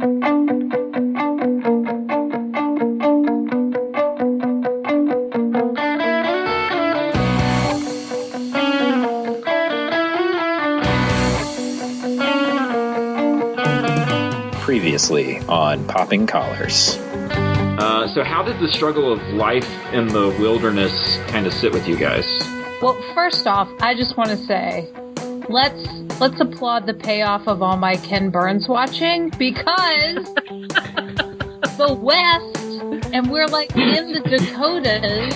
Previously on Popping Collars. So how did the struggle of life in the wilderness kind of sit with you guys? Well, first off, I just want to say, let's applaud the payoff of all my Ken Burns watching, because the West, and we're like in the Dakotas,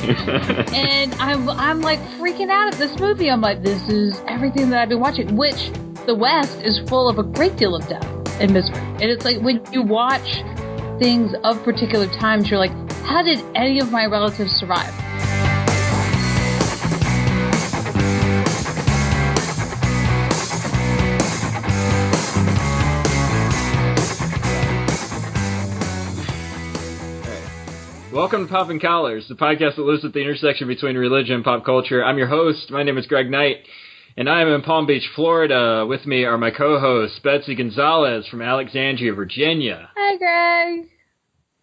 and I'm like freaking out at this movie. I'm like, this is everything that I've been watching, which the West is full of a great deal of death and misery. And it's like when you watch things of particular times, you're like, how did any of my relatives survive? Welcome to Popping Collars, the podcast that lives at the intersection between religion and pop culture. I'm your host. My name is Greg Knight, and I am in Palm Beach, Florida. With me are my co-hosts, Betsy Gonzalez from Alexandria, Virginia. Hi, Greg.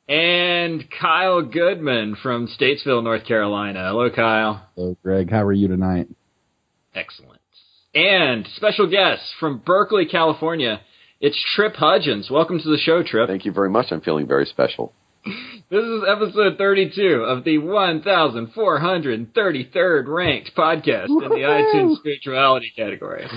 And Kyle Goodman from Statesville, North Carolina. Hello, Kyle. Hello, Greg. How are you tonight? Excellent. And special guest from Berkeley, California, it's Trip Hudgens. Welcome to the show, Trip. Thank you very much. I'm feeling very special. This is episode 32 of the 1,433rd ranked podcast in the iTunes spirituality category.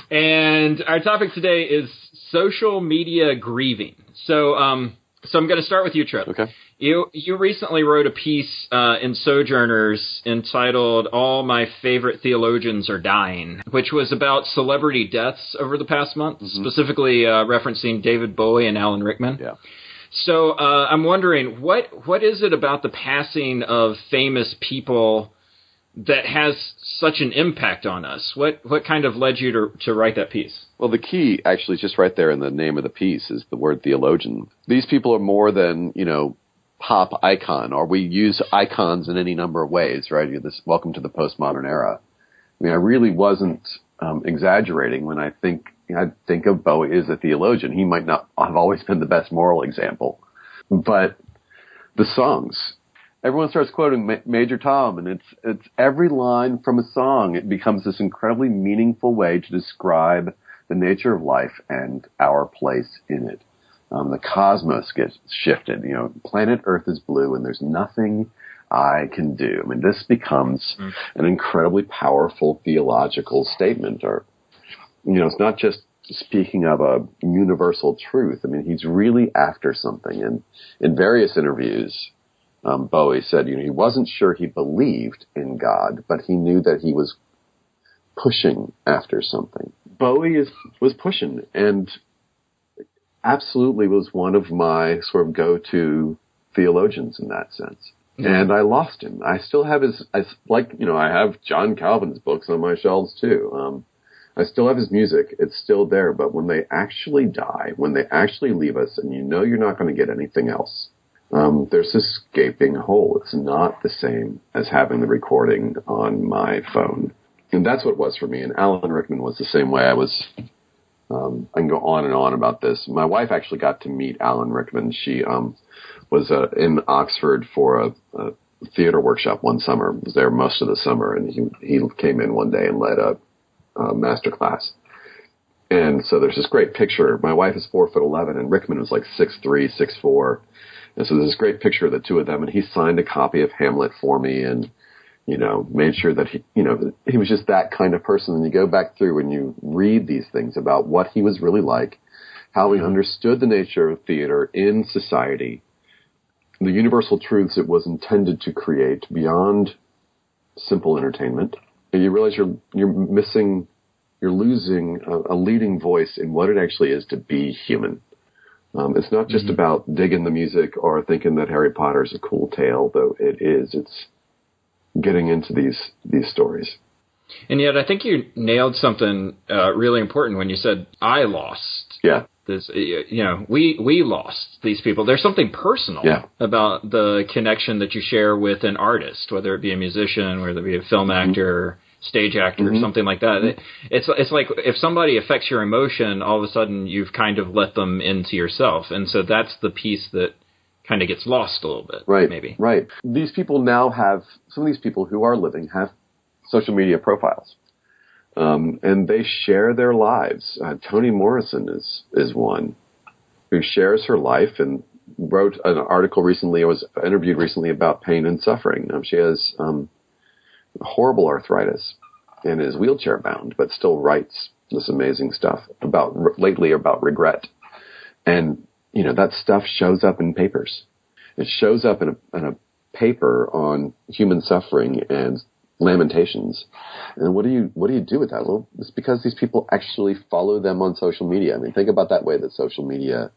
And our topic today is social media grieving. So I'm going to start with you, Trip. Okay. You recently wrote a piece in Sojourners entitled "All My Favorite Theologians Are Dying," which was about celebrity deaths over the past month, specifically referencing David Bowie and Alan Rickman. Yeah. So I'm wondering, what is it about the passing of famous people that has such an impact on us? What kind of led you to write that piece? Well, the key, actually, just right there in the name of the piece is the word theologian. These people are more than, pop icon, or we use icons in any number of ways, right? Welcome to the postmodern era. I mean, I really wasn't exaggerating when I think of Bowie as a theologian. He might not have always been the best moral example, but the songs, everyone starts quoting Major Tom, and it's every line from a song. It becomes this incredibly meaningful way to describe the nature of life and our place in it. The cosmos gets shifted. Planet Earth is blue, and there's nothing I can do. I mean, this becomes an incredibly powerful theological statement, or it's not just speaking of a universal truth. I mean, he's really after something. And in various interviews, Bowie said, he wasn't sure he believed in God, but he knew that he was pushing after something. Bowie was pushing, and absolutely was one of my sort of go-to theologians in that sense. And I lost him. I still have I have John Calvin's books on my shelves too. I still have his music. It's still there. But when they actually die, when they actually leave us, and you're not going to get anything else, there's this gaping hole. It's not the same as having the recording on my phone. And that's what it was for me. And Alan Rickman was the same way. I can go on and on about this. My wife actually got to meet Alan Rickman. She was in Oxford for a theater workshop one summer. Was there most of the summer, and he came in one day and led a master class. And so there's this great picture. My wife is 4'11", and Rickman was like 6'3", 6'4". And so there's this great picture of the two of them, and he signed a copy of Hamlet for me, and made sure that he was just that kind of person. And you go back through and you read these things about what he was really like, how he understood the nature of theater in society, the universal truths it was intended to create beyond simple entertainment. And you realize you're losing a leading voice in what it actually is to be human. It's not just about digging the music or thinking that Harry Potter is a cool tale, though it is. It's getting into these stories. And yet I think you nailed something really important when you said, I lost. Yeah. This, we lost these people. There's something personal about the connection that you share with an artist, whether it be a musician, whether it be a film actor, stage actor or something like that. It's like if somebody affects your emotion, all of a sudden you've kind of let them into yourself. And so that's the piece that kind of gets lost a little bit, right? Maybe. Right. These people now have, some of these people who are living have social media profiles. And they share their lives. Toni Morrison is one who shares her life and wrote an article recently, was interviewed recently about pain and suffering. She has horrible arthritis and is wheelchair bound, but still writes this amazing stuff about regret. And, you know, that stuff shows up in papers. It shows up in a paper on human suffering and lamentations. And what do you do with that? Well, it's because these people actually follow them on social media. I mean, think about that way that social media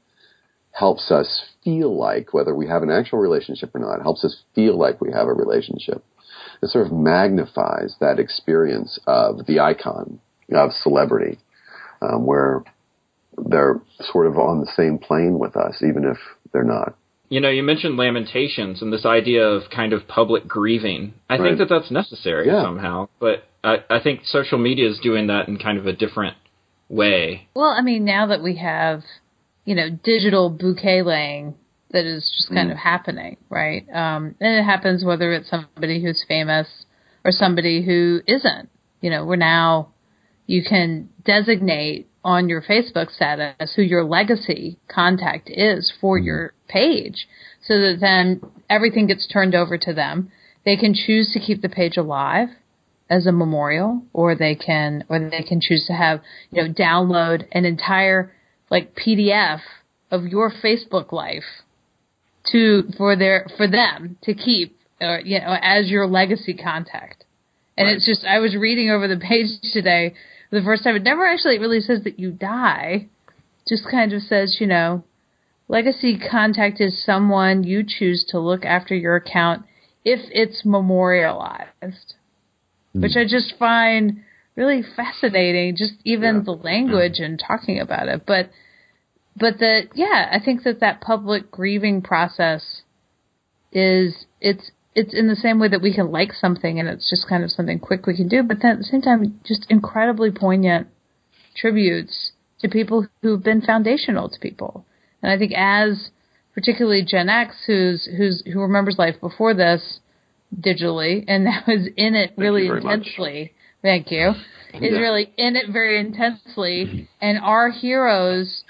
helps us feel like, whether we have an actual relationship or not, helps us feel like we have a relationship. It sort of magnifies that experience of the icon, of celebrity, where they're sort of on the same plane with us, even if they're not. You know, you mentioned lamentations and this idea of kind of public grieving. I think that that's necessary somehow, but I think social media is doing that in kind of a different way. Well, I mean, now that we have, you know, digital bouquet laying that is just kind of happening, right? And it happens whether it's somebody who's famous or somebody who isn't. You know, you can designate on your Facebook status who your legacy contact is for your page, so that then everything gets turned over to them. They can choose to keep the page alive as a memorial, or they can choose to have, you know, download an entire like PDF of your Facebook life for them to keep, you know, as your legacy contact. And it's just, I was reading over the page today for the first time. It never actually really says that you die. Just kind of says, you know, legacy contact is someone you choose to look after your account if it's memorialized, which I just find really fascinating, just even the language and talking about it. But I think that public grieving process it's in the same way that we can like something and it's just kind of something quick we can do, but then at the same time, just incredibly poignant tributes to people who've been foundational to people. And I think as particularly Gen X, who remembers life before this digitally and now is in it really intensely. Thank you. Is really in it very intensely, and our heroes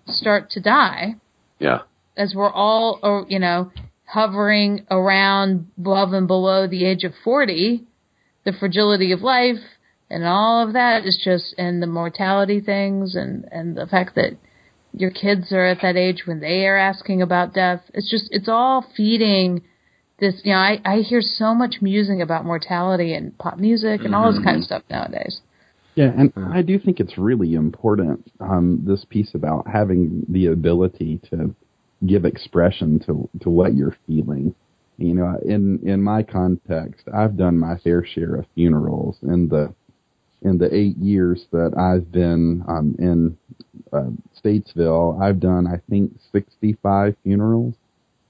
start to die. Yeah. As we're all, you know, hovering around above and below the age of 40, the fragility of life and all of that is just, and the mortality things and the fact that your kids are at that age when they are asking about death. It's all feeding this, you know, I hear so much musing about mortality in pop music and all this kind of stuff nowadays. Yeah, and I do think it's really important, this piece about having the ability to give expression to what you're feeling. You know, in my context, I've done my fair share of funerals in the 8 years that I've been in Statesville. I've done, I think, 65 funerals,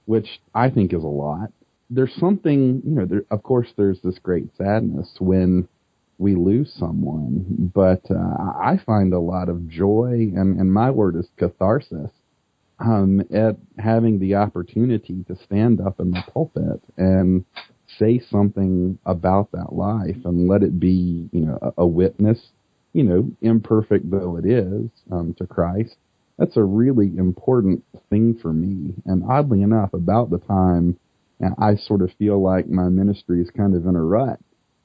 which I think is a lot. There's something, you know, of course, there's this great sadness when we lose someone, but I find a lot of joy, and my word is catharsis, at having the opportunity to stand up in the pulpit and say something about that life and let it be, you know, a witness, you know, imperfect though it is, to Christ. That's a really important thing for me. And oddly enough, about the time I sort of feel like my ministry is kind of in a rut,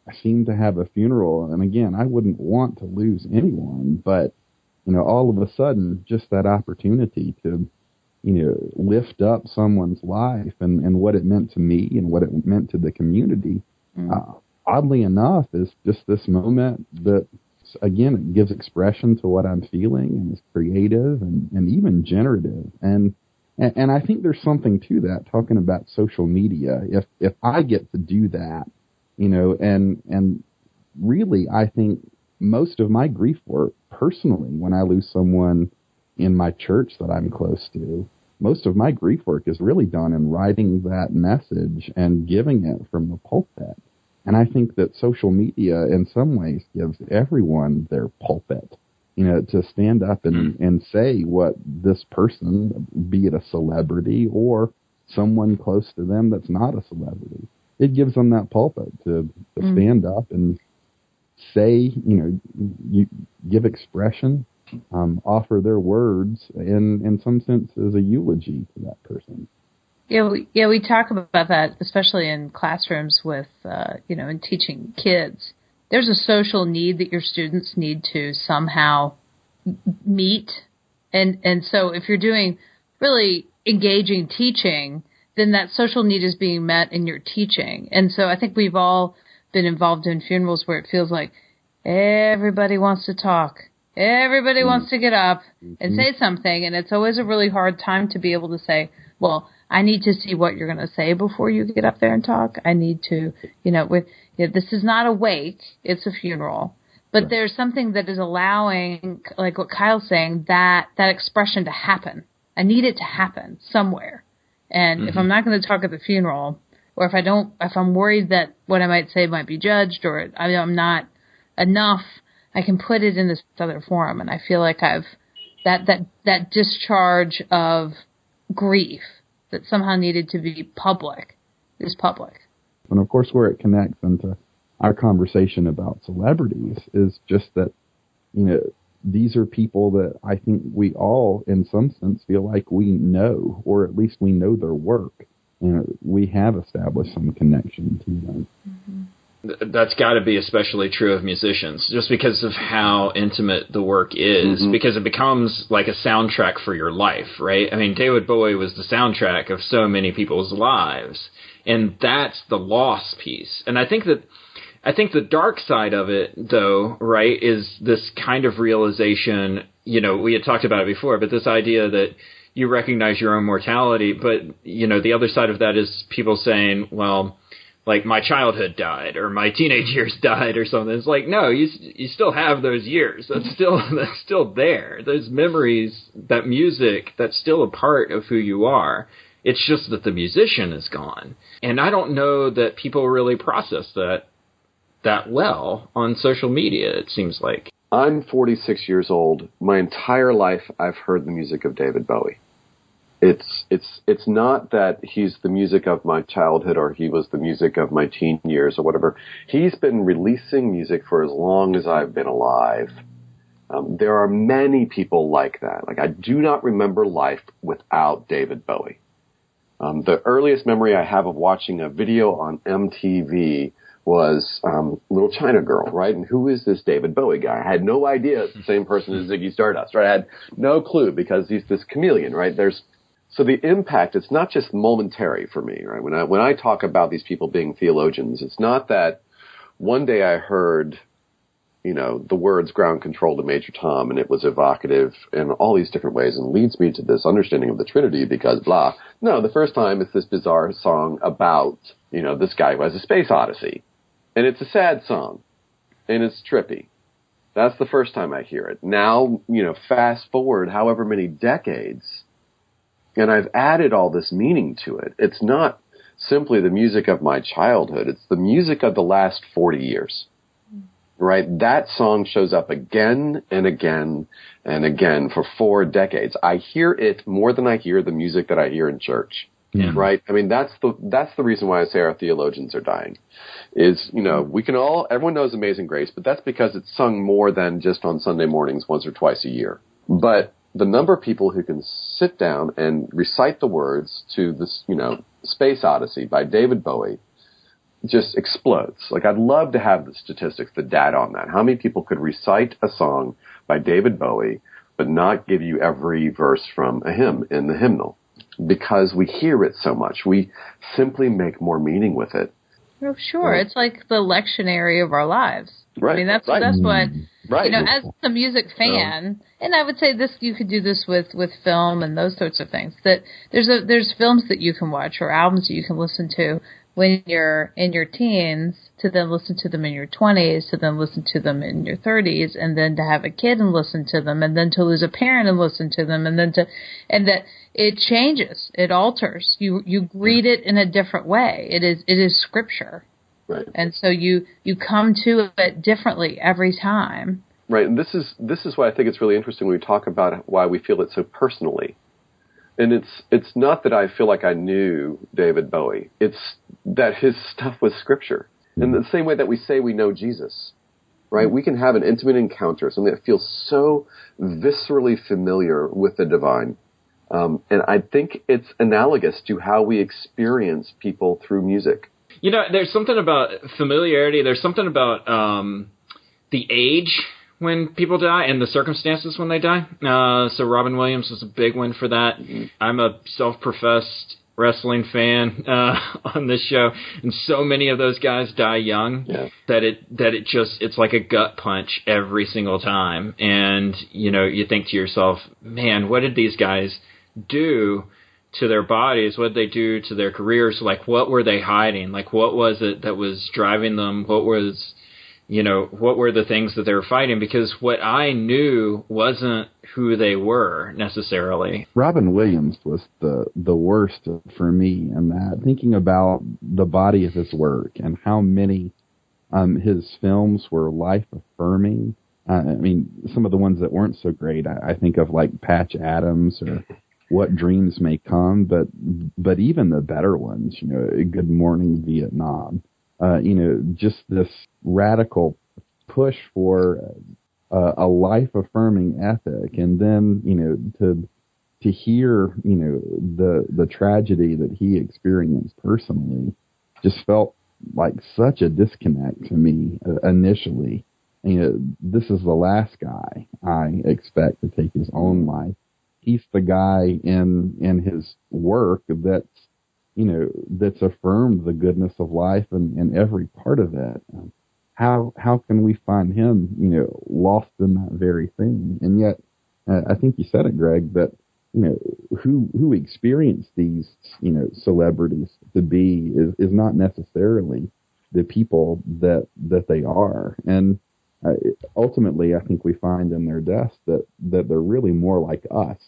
I seem to have a funeral. And again, I wouldn't want to lose anyone, but, you know, all of a sudden, just that opportunity to, you know, lift up someone's life and what it meant to me and what it meant to the community, oddly enough, is just this moment that, again, it gives expression to what I'm feeling and is creative and even generative. And I think there's something to that, talking about social media. If I get to do that, you know, and really, I think most of my grief work personally, when I lose someone in my church that I'm close to, most of my grief work is really done in writing that message and giving it from the pulpit. And I think that social media in some ways gives everyone their pulpit, to stand up and say what this person, be it a celebrity or someone close to them that's not a celebrity. It gives them that pulpit to stand up and say, you give expression, offer their words in some sense as a eulogy to that person. Yeah, we talk about that, especially in classrooms with, in teaching kids. There's a social need that your students need to somehow meet. And so if you're doing really engaging teaching, then that social need is being met in your teaching. And so I think we've all been involved in funerals where it feels like everybody wants to talk. Everybody wants to get up and say something. And it's always a really hard time to be able to say, well, I need to see what you're going to say before you get up there and talk. I need to, this is not a wake. It's a funeral. But there's something that is allowing, like what Kyle's saying, that expression to happen. I need it to happen somewhere. And if I'm not going to talk at the funeral, or if I'm worried that what I might say might be judged, or I'm not enough, I can put it in this other forum. And I feel like I've that discharge of grief that somehow needed to be public is public. And of course, where it connects into our conversation about celebrities is just that, these are people that I think we all, in some sense, feel like we know, or at least we know their work. We have established some connection to them. Mm-hmm. That's got to be especially true of musicians, just because of how intimate the work is, because it becomes like a soundtrack for your life, right? I mean, David Bowie was the soundtrack of so many people's lives, and that's the loss piece. And I think the dark side of it, though, right, is this kind of realization, we had talked about it before, but this idea that you recognize your own mortality, but, the other side of that is people saying, well, like my childhood died or my teenage years died or something. It's like, no, you still have those years. That's still there. Those memories, that music, that's still a part of who you are. It's just that the musician is gone. And I don't know that people really process that well on social media, it seems like. I'm 46 years old. My entire life I've heard the music of David Bowie. It's not that he's the music of my childhood or he was the music of my teen years or whatever. He's been releasing music for as long as I've been alive. There are many people like that. Like, I do not remember life without David Bowie. The earliest memory I have of watching a video on MTV was Little China Girl, right? And who is this David Bowie guy? I had no idea it's the same person as Ziggy Stardust, right? I had no clue because he's this chameleon, right? So the impact, it's not just momentary for me, right? When I talk about these people being theologians, it's not that one day I heard, the words ground control to Major Tom, and it was evocative in all these different ways and leads me to this understanding of the Trinity because blah. No, the first time it's this bizarre song about, this guy who has a space odyssey. And it's a sad song. And it's trippy. That's the first time I hear it. Now, fast forward however many decades, and I've added all this meaning to it. It's not simply the music of my childhood. It's the music of the last 40 years. Right? That song shows up again and again and again for 4 decades. I hear it more than I hear the music that I hear in church. Yeah. Right? I mean, that's the reason why I say our theologians are dying. Is, everyone knows Amazing Grace, but that's because it's sung more than just on Sunday mornings once or twice a year. But the number of people who can sit down and recite the words to this, Space Odyssey by David Bowie just explodes. Like, I'd love to have the statistics, the data on that. How many people could recite a song by David Bowie but not give you every verse from a hymn in the hymnal? Because we hear it so much. We simply make more meaning with it. Oh, sure. It's like the lectionary of our lives. Right. I mean, that's what, right. As a music fan, and I would say this, you could do this with film and those sorts of things, that there's films that you can watch or albums that you can listen to when you're in your teens, to then listen to them in your 20s, to then listen to them in your 30s, and then to have a kid and listen to them, and then to lose a parent and listen to them, and that it changes, it alters. You read it in a different way. It is scripture. Right. And so you come to it differently every time. Right, and this is why I think it's really interesting when we talk about why we feel it so personally. And it's not that I feel like I knew David Bowie. It's that his stuff was scripture. In the same way that we say we know Jesus, right? We can have an intimate encounter, something that feels so viscerally familiar with the divine. And I think it's analogous to how we experience people through music. You know, there's something about familiarity. There's something about the age when people die and the circumstances when they die. So Robin Williams was a big one for that. Mm-hmm. I'm a self-professed wrestling fan on this show, and so many of those guys die young that it's like a gut punch every single time. And you think to yourself, man, what did these guys do to their bodies? What did they do to their careers? Like, what were they hiding? Like, what was it that was driving them? What were the things that they were fighting? Because what I knew wasn't who they were necessarily. Robin Williams was the worst for me in that, thinking about the body of his work and how many his films were life-affirming. I mean, some of the ones that weren't so great, I think of like Patch Adams or What Dreams May Come, but even the better ones, Good Morning Vietnam, just this radical push for a life-affirming ethic, and then to hear the tragedy that he experienced personally just felt like such a disconnect to me initially. This is the last guy I expect to take his own life. He's the guy in his work that's affirmed the goodness of life and every part of it. How can we find him, lost in that very thing? And yet, I think you said it, Greg, that, who experience these, celebrities to be is not necessarily the people that they are. And ultimately, I think we find in their deaths that they're really more like us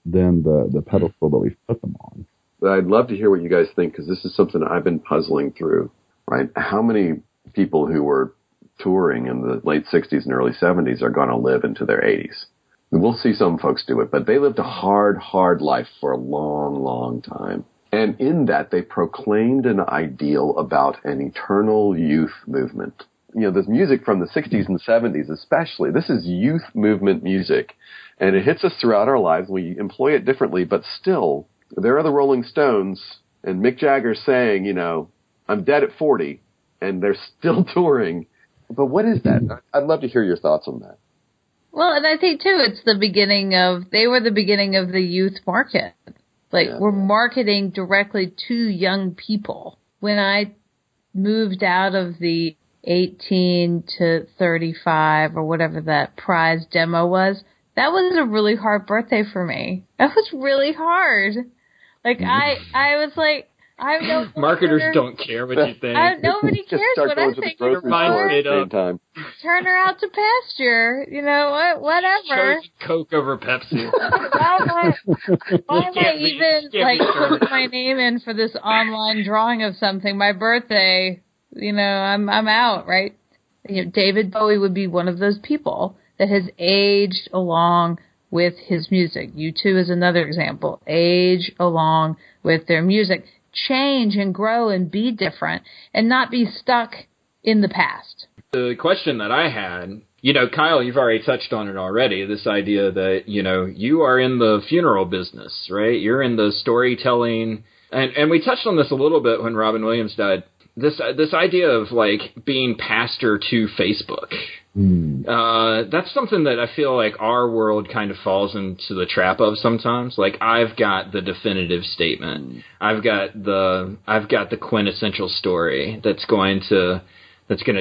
than the pedestal that we've put them on. But I'd love to hear what you guys think, because this is something I've been puzzling through, right? How many people who were touring in the late 60s and early 70s are going to live into their 80s? We'll see some folks do it, but they lived a hard life for a long, long time. And in that, they proclaimed an ideal about an eternal youth movement. There's music from the 60s and 70s especially. This is youth movement music, and it hits us throughout our lives. We employ it differently, but still, there are the Rolling Stones and Mick Jagger saying, I'm dead at 40, and they're still touring. But what is that? I'd love to hear your thoughts on that. Well, and I think, too, they were the beginning of the youth market. We're marketing directly to young people. When I moved out of the 18 to 35 or whatever that prize demo was, that was a really hard birthday for me. That was really hard. I was like, I have no marketers don't care what you think. Nobody cares what I think. Turn her out to pasture. Whatever. Chose Coke over Pepsi. Why am I even putting my name in for this online drawing of something? My birthday, I'm out, right? David Bowie would be one of those people that has aged along with his music. U2 is another example. Age along with their music. Change and grow and be different and not be stuck in the past. The question that I had, Kyle, you've already touched on it already, this idea that, you are in the funeral business, right? You're in the storytelling. And we touched on this a little bit when Robin Williams died. This idea of being pastor to Facebook. That's something that I feel like our world kind of falls into the trap of sometimes. I've got the definitive statement. I've got the quintessential story that's going to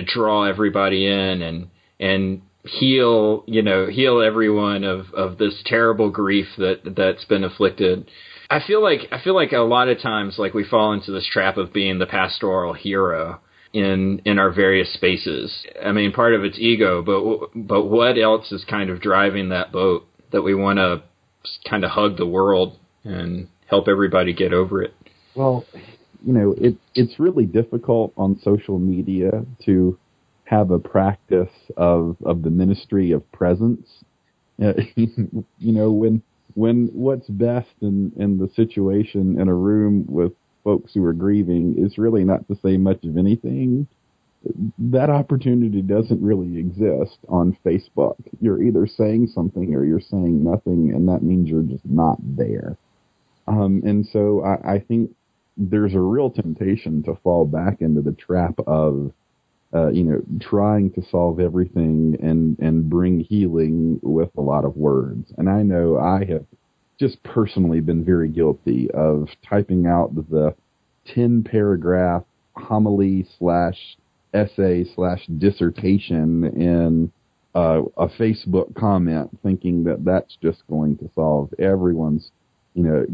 draw everybody in and heal everyone of this terrible grief that's been afflicted. I feel like a lot of times we fall into this trap of being the pastoral hero in our various spaces. I mean, part of it's ego, but what else is kind of driving that boat that we want to kind of hug the world and help everybody get over it? Well, it's really difficult on social media to have a practice of the ministry of presence. When what's best in the situation in a room with folks who are grieving is really not to say much of anything, that opportunity doesn't really exist on Facebook. You're either saying something or you're saying nothing, and that means you're just not there. And so I think there's a real temptation to fall back into the trap of, trying to solve everything and bring healing with a lot of words. And I know I have just personally been very guilty of typing out the 10-paragraph homily / essay / dissertation in a Facebook comment, thinking that that's just going to solve everyone's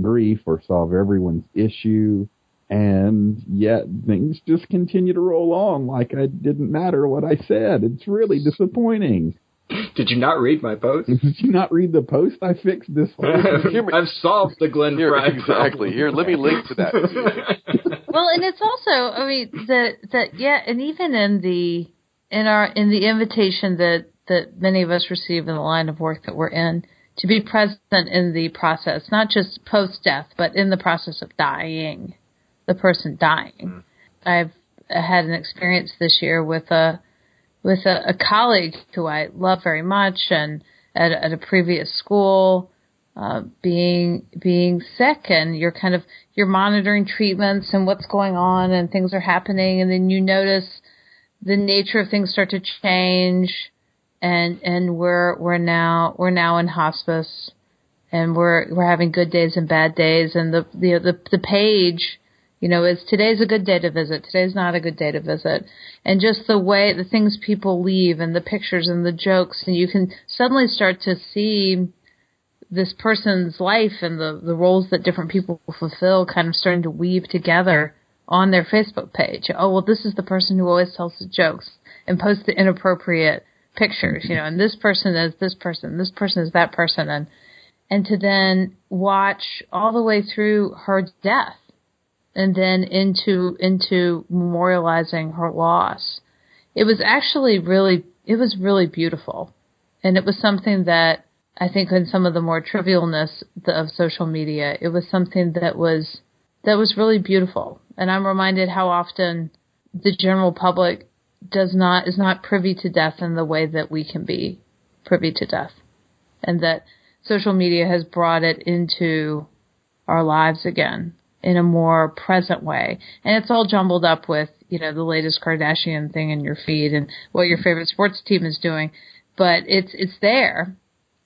grief or solve everyone's issue. And yet things just continue to roll on like it didn't matter what I said. It's really disappointing. Did you not read my post? Did you not read the post? I fixed this whole thing. I've solved the Glenn Fry Exactly. problem. Here, let me link to that. Well, and it's also, and even in the invitation that many of us receive in the line of work that we're in, to be present in the process, not just post-death, but in the process of dying, the person dying. I've had an experience this year with a colleague who I love very much, and at a previous school, being sick, and you're monitoring treatments and what's going on, and things are happening, and then you notice the nature of things start to change, and we're now in hospice, and we're having good days and bad days, and the page, is today's a good day to visit, today's not a good day to visit. And just the things people leave and the pictures and the jokes, and you can suddenly start to see this person's life and the roles that different people fulfill kind of starting to weave together on their Facebook page. Oh, well, this is the person who always tells the jokes and posts the inappropriate pictures, and this person is this person is that person, and to then watch all the way through her death, and then into memorializing her loss. It was actually really beautiful. And it was something that I think in some of the more trivialness of social media, it was something that was really beautiful. And I'm reminded how often the general public is not privy to death in the way that we can be privy to death. And that social media has brought it into our lives again in a more present way. And it's all jumbled up with, the latest Kardashian thing in your feed and what your favorite sports team is doing. But it's there.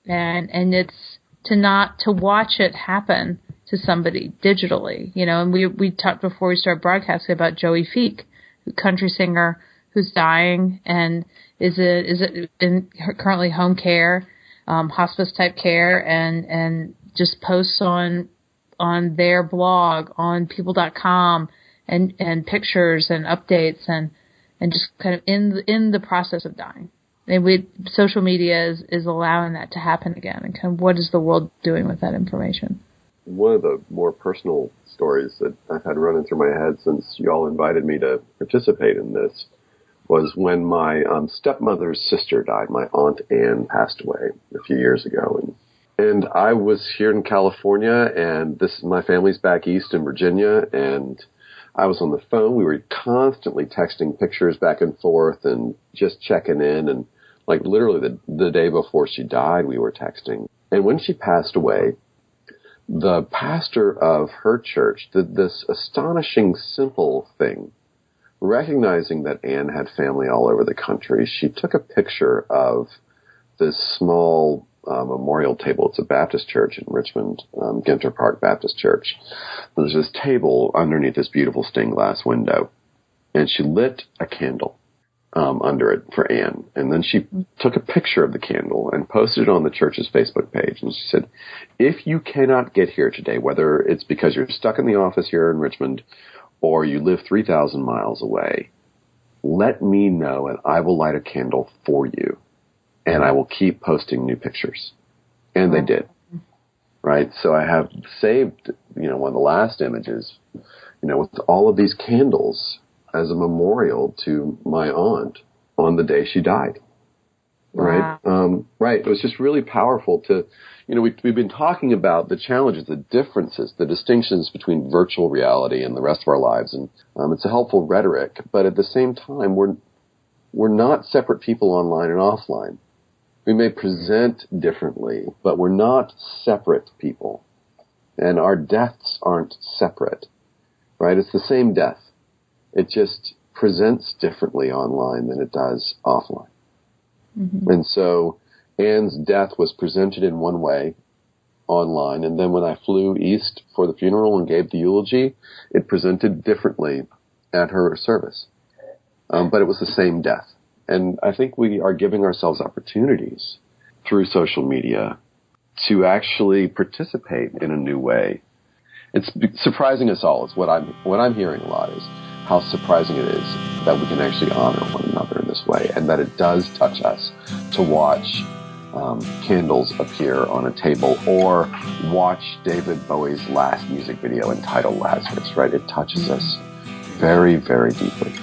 And it's to watch it happen to somebody digitally, and we talked before we started broadcasting about Joey Feek, country singer who's dying and is in currently home care, hospice type care, and just posts on their blog on people.com and pictures and updates and just kind of in the process of dying. And social media is allowing that to happen again. And kind of what is the world doing with that information? One of the more personal stories that I've had running through my head since you all invited me to participate in this was when my stepmother's sister died. My Aunt Anne passed away a few years ago. And I was here in California, and my family's back east in Virginia, and I was on the phone. We were constantly texting pictures back and forth and just checking in. And like literally the day before she died, we were texting. And when she passed away, the pastor of her church did this astonishing, simple thing. Recognizing that Anne had family all over the country, she took a picture of this small memorial table. It's a Baptist church in Richmond, Ginter Park Baptist Church. There's this table underneath this beautiful stained glass window, and she lit a candle under it for Anne. And then she took a picture of the candle and posted it on the church's Facebook page. And she said, if you cannot get here today, whether it's because you're stuck in the office here in Richmond or you live 3,000 miles away, let me know and I will light a candle for you. And I will keep posting new pictures. And they did. Right? So I have saved, one of the last images with all of these candles as a memorial to my aunt on the day she died. Wow. Right. Right. It was just really powerful to, we've been talking about the challenges, the differences, the distinctions between virtual reality and the rest of our lives. And it's a helpful rhetoric, but at the same time, we're not separate people online and offline. We may present differently, but we're not separate people. And our deaths aren't separate, right? It's the same death. It just presents differently online than it does offline. Mm-hmm. And so Anne's death was presented in one way online, and then when I flew east for the funeral and gave the eulogy, it presented differently at her service. But it was the same death. And I think we are giving ourselves opportunities through social media to actually participate in a new way. It's surprising us all. It's what I'm hearing a lot is how surprising it is that we can actually honor one another in this way, and that it does touch us to watch candles appear on a table or watch David Bowie's last music video entitled Lazarus, right? It touches us very, very deeply.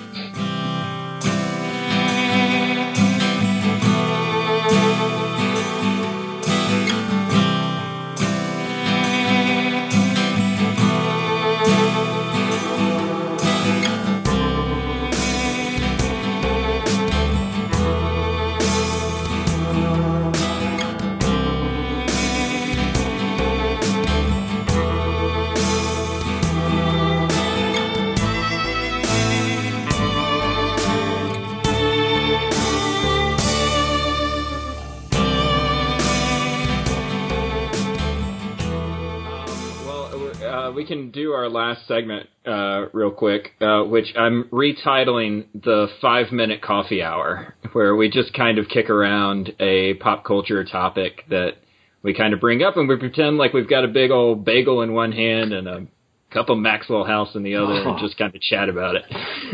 We can do our last segment real quick, which I'm retitling the 5-minute coffee hour, where we just kind of kick around a pop culture topic that we kind of bring up, and we pretend like we've got a big old bagel in one hand and a cup of Maxwell House in the other, and just kind of chat about it.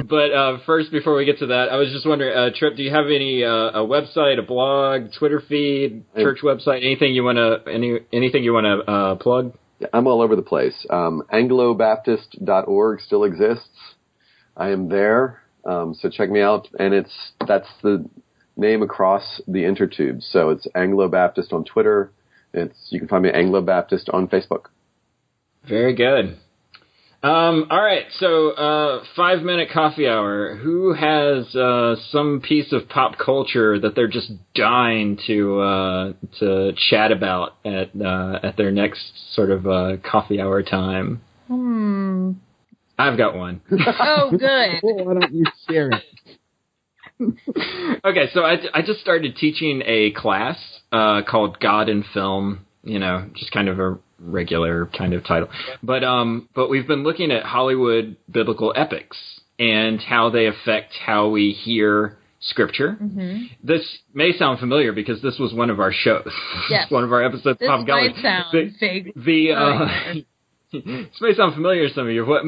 But first, before we get to that, I was just wondering, Trip, do you have any a website, a blog, Twitter feed, church website, anything you want to plug? I'm all over the place. AngloBaptist.org still exists. I am there, so check me out. And that's the name across the intertubes. So it's Anglo Baptist on Twitter. You can find me Anglo Baptist on Facebook. Very good. All right, so 5-minute coffee hour. Who has some piece of pop culture that they're just dying to chat about at their next sort of coffee hour time? I've got one. Oh, good. Well, why don't you share it? Okay, so I just started teaching a class called God in Film. Just kind of a regular kind of title. But we've been looking at Hollywood biblical epics and how they affect how we hear Scripture. Mm-hmm. This may sound familiar because this was one of our shows. Yes. One of our episodes. This Pop might sound fake. This may sound familiar to some of you. What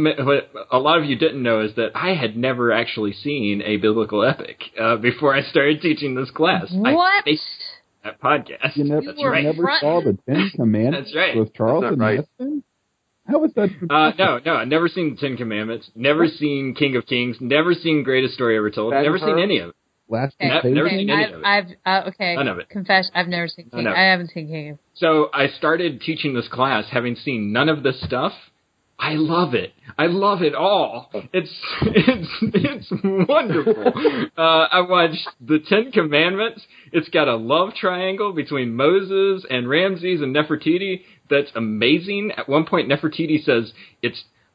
a lot of you didn't know is that I had never actually seen a biblical epic before I started teaching this class. What? That podcast. You never saw the Ten Commandments That's right. with Charlton Heston? How was that? No, I've never seen the Ten Commandments, never seen King of Kings, never seen Greatest Story Ever Told, never seen any of it. Never seen any of it. None of it. Confess, I've never seen King. I haven't seen King of. So I started teaching this class having seen none of this stuff. I love it. I love it all. It's wonderful. I watched the Ten Commandments. It's got a love triangle between Moses and Ramses and Nefertiti that's amazing. At one point, Nefertiti says,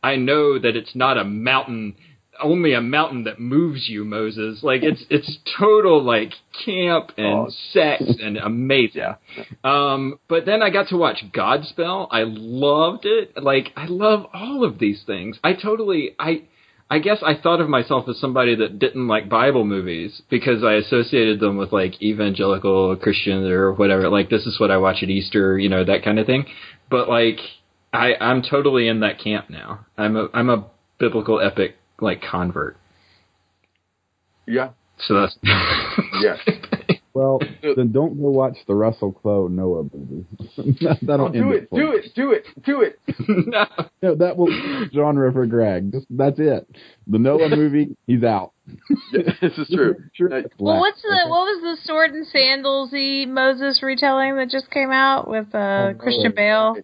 I know that it's not a mountain, only a mountain that moves you, Moses. Like, it's total, like, camp and sex and amazing. But then I got to watch Godspell. I loved it. Like, I love all of these things. I guess I thought of myself as somebody that didn't like Bible movies because I associated them with, like, evangelical Christians or whatever. Like, this is what I watch at Easter, that kind of thing. But, like, I'm totally in that camp now. I'm a biblical epic, like, convert. Yeah. So that's... Yeah. Well, then don't go watch the Russell Crowe Noah movie. That'll do it. No. No, that will genre for Greg. That's it. The Noah movie, he's out. Yeah, this is true. Well, what was the sword and sandalsy Moses retelling that just came out with Christian Bale?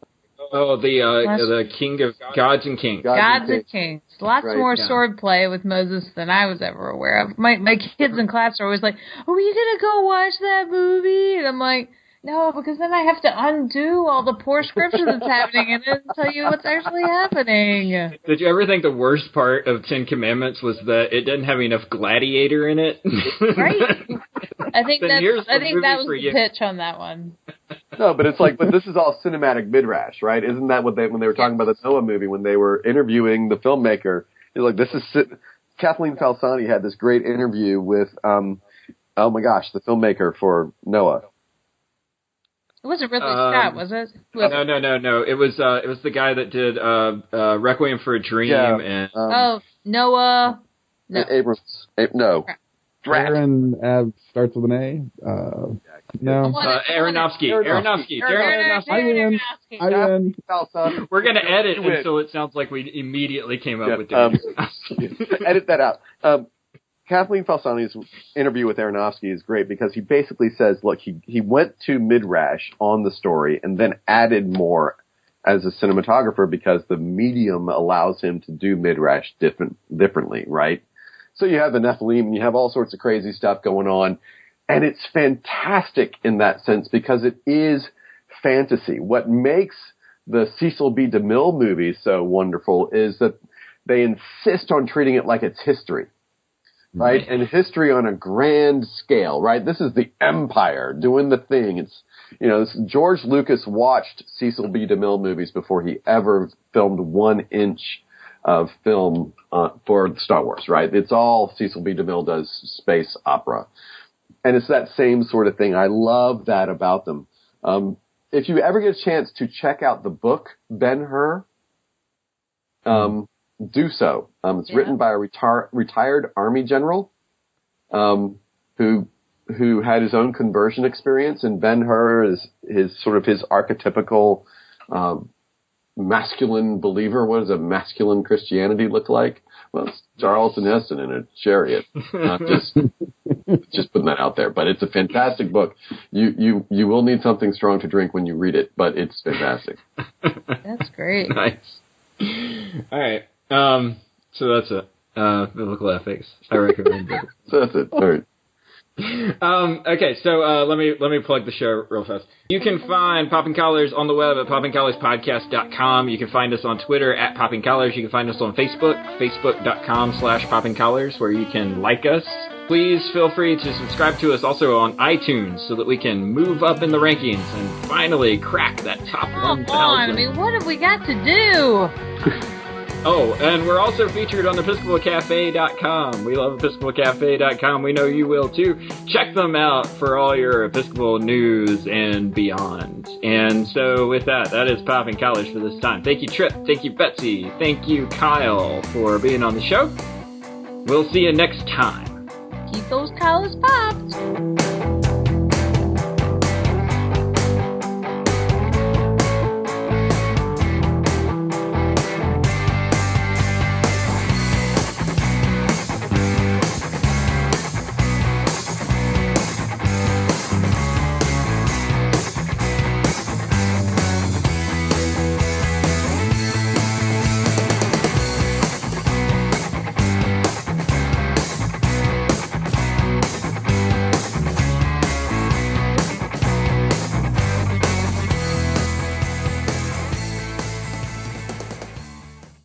Oh, the King of Gods and Kings. Gods and Kings. Lots Right, more yeah. sword play with Moses than I was ever aware of. My kids in class are always like, "Oh, are you gonna go watch that movie?" And I'm like, "No, because then I have to undo all the poor scripture that's happening in it and tell you what's actually happening." Did you ever think the worst part of Ten Commandments was that it didn't have enough gladiator in it? Right? I think Then that here's the movie was for the you. pitch on that one. No, but it's like, but this is all cinematic midrash, right? Isn't that what when they were talking about the Noah movie, when they were interviewing the filmmaker? It's like, this is Kathleen Falsani had this great interview with, oh my gosh, the filmmaker for Noah. It wasn't Ridley Scott, was it? No. It was the guy that did Requiem for a Dream and Noah. No. Abrams. No. Drat. Aaron starts with an A. No. Aronofsky. I win. Falsani. We're gonna edit You win. until it sounds like we immediately came up Yeah, with David. edit that out. Kathleen Falsani's interview with Aronofsky is great because he basically says, look, he went to Midrash on the story and then added more as a cinematographer because the medium allows him to do Midrash differently, right? So you have the Nephilim and you have all sorts of crazy stuff going on. And it's fantastic in that sense because it is fantasy. What makes the Cecil B. DeMille movies so wonderful is that they insist on treating it like it's history, right? And history on a grand scale, right? This is the Empire doing the thing. It's, George Lucas watched Cecil B. DeMille movies before he ever filmed 1 inch of film for Star Wars, right? It's all Cecil B. DeMille does space opera. And it's that same sort of thing. I love that about them. If you ever get a chance to check out the book, Ben-Hur, do so. It's written by a retired Army general who had his own conversion experience, and Ben-Hur is his archetypical masculine believer. What does a masculine Christianity look like? Well, it's Charlton Heston in a chariot. Just putting that out there. But it's a fantastic book. You will need something strong to drink when you read it, but it's fantastic. That's great. Nice. All right. So that's it. Biblical ethics. I recommend it. So that's it. All right. Okay, so let me plug the show real fast. You can find Popping Collars on the web at poppingcollarspodcast.com. You can find us on Twitter at Popping Collars. You can find us on Facebook, facebook.com/poppingcollars, where you can like us. Please feel free to subscribe to us also on iTunes so that we can move up in the rankings and finally crack that top 1,000. Come on, I mean, what have we got to do? Oh, and we're also featured on EpiscopalCafe.com. We love EpiscopalCafe.com. We know you will too. Check them out for all your Episcopal news and beyond. And so with that is Popping Collars for this time. Thank you, Trip. Thank you, Betsy. Thank you, Kyle, for being on the show. We'll see you next time. Keep those collars popped.